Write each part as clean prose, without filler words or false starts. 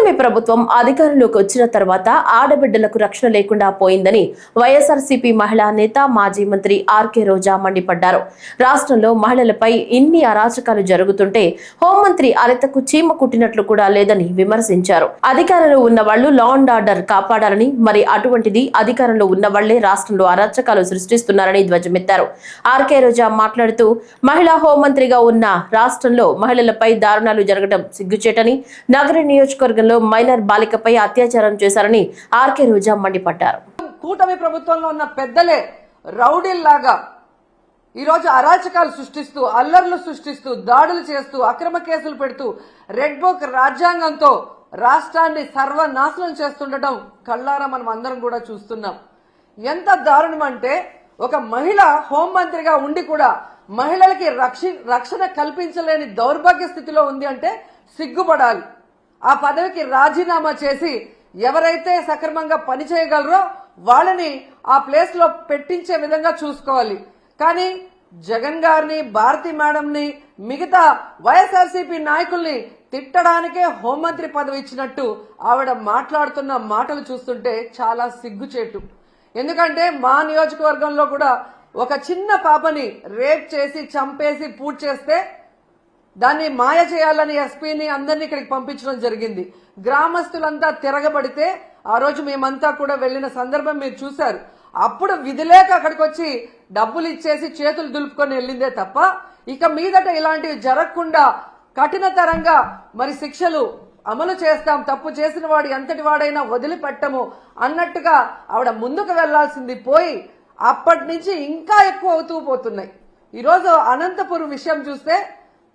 కూటమి ప్రభుత్వం అధికారంలోకి వచ్చిన తర్వాత ఆడబిడ్డలకు రక్షణ లేకుండా పోయిందని వైఎస్ఆర్సీపీ మహిళా నేత మాజీ మంత్రి ఆర్కే రోజా మండిపడ్డారు. రాష్ట్రంలో మహిళలపై ఇన్ని అరాచకాలు జరుగుతుంటే హోంమంత్రి అనితకు చీమ కుట్టినట్లు కూడా లేదని విమర్శించారు. అధికారంలో ఉన్న వాళ్లు లా అండ్ ఆర్డర్ కాపాడాలని, మరి అటువంటిది అధికారంలో ఉన్న వాళ్లే రాష్ట్రంలో అరాచకాలు సృష్టిస్తున్నారని ధ్వజమెత్తారు. ఆర్కే రోజా మాట్లాడుతూ మహిళా హోంమంత్రిగా ఉన్న రాష్ట్రంలో మహిళలపై దారుణాలు జరగడం సిగ్గుచేటని, నగర నియోజకవర్గంలో మైనర్ బాలికపై అత్యాచారం చేశారని ఆర్కే రోజా మండిపడ్డారు. కూటమి ప్రభుత్వంలో ఉన్న పెద్దలే రౌడీల్లాగా ఈరోజు అరాచకాలు సృష్టిస్తూ, అల్లర్లు సృష్టిస్తూ, దాడులు చేస్తూ, అక్రమ కేసులు పెడుతూ, రెడ్ బుక్ రాజ్యాంగంతో రాష్ట్రాన్ని సర్వనాశనం చేస్తుండటం కళ్ళారా మనం అందరం కూడా చూస్తున్నాం. ఎంత దారుణం అంటే, ఒక మహిళ హోంమంత్రిగా ఉండి కూడా మహిళలకి రక్షణ కల్పించలేని దౌర్భాగ్య స్థితిలో ఉంది అంటే సిగ్గుపడాలి. ఆ పదవికి రాజీనామా చేసి ఎవరైతే సక్రమంగా పనిచేయగలరో వాళ్ళని ఆ ప్లేస్ లో పెట్టించే విధంగా చూసుకోవాలి. కానీ జగన్ గారిని, భారతి మేడంని, మిగతా వైఎస్ఆర్సీపీ నాయకుల్ని తిట్టడానికే హోంమంత్రి పదవి ఇచ్చినట్టు ఆవిడ మాట్లాడుతున్న మాటలు చూస్తుంటే చాలా సిగ్గుచేటు. ఎందుకంటే మా నియోజకవర్గంలో కూడా ఒక చిన్న పాపని రేప్ చేసి చంపేసి పూర్తి చేస్తే దాన్ని మాయ చేయాలని ఎస్పీని అందరినీ ఇక్కడికి పంపించడం జరిగింది. గ్రామస్తులంతా తిరగబడితే ఆ రోజు మేమంతా కూడా వెళ్లిన సందర్భం మీరు చూశారు. అప్పుడు విధిలేక అక్కడికి వచ్చి డబ్బులు ఇచ్చేసి చేతులు దులుపుకొని వెళ్ళిందే తప్ప ఇక మీదట ఇలాంటివి జరగకుండా కఠినతరంగా మరి శిక్షలు అమలు చేస్తాం, తప్పు చేసిన వాడు ఎంతటి వాడైనా వదిలిపెట్టము అన్నట్టుగా ఆవిడ ముందుకు వెళ్లాల్సింది పోయి అప్పటి నుంచి ఇంకా ఎక్కువ అవుతూ పోతున్నాయి. ఈరోజు అనంతపురం విషయం చూస్తే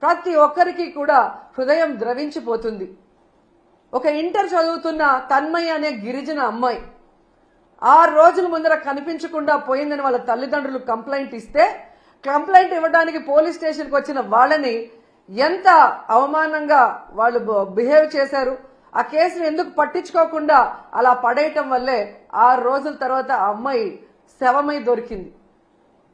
ప్రతి ఒక్కరికి కూడా హృదయం ద్రవించిపోతుంది. ఒక ఇంటర్ చదువుతున్న తన్మయ్య అనే గిరిజన అమ్మాయి 6 రోజుల ముందర కనిపించకుండా పోయిందని వాళ్ళ తల్లిదండ్రులు కంప్లైంట్ ఇస్తే, కంప్లైంట్ ఇవ్వడానికి పోలీస్ స్టేషన్కి వచ్చిన వాళ్ళని ఎంత అవమానంగా వాళ్ళు బిహేవ్ చేశారు. ఆ కేసును ఎందుకు పట్టించుకోకుండా అలా పడేయటం వల్లే 6 రోజుల తర్వాత ఆ అమ్మాయి శవమై దొరికింది.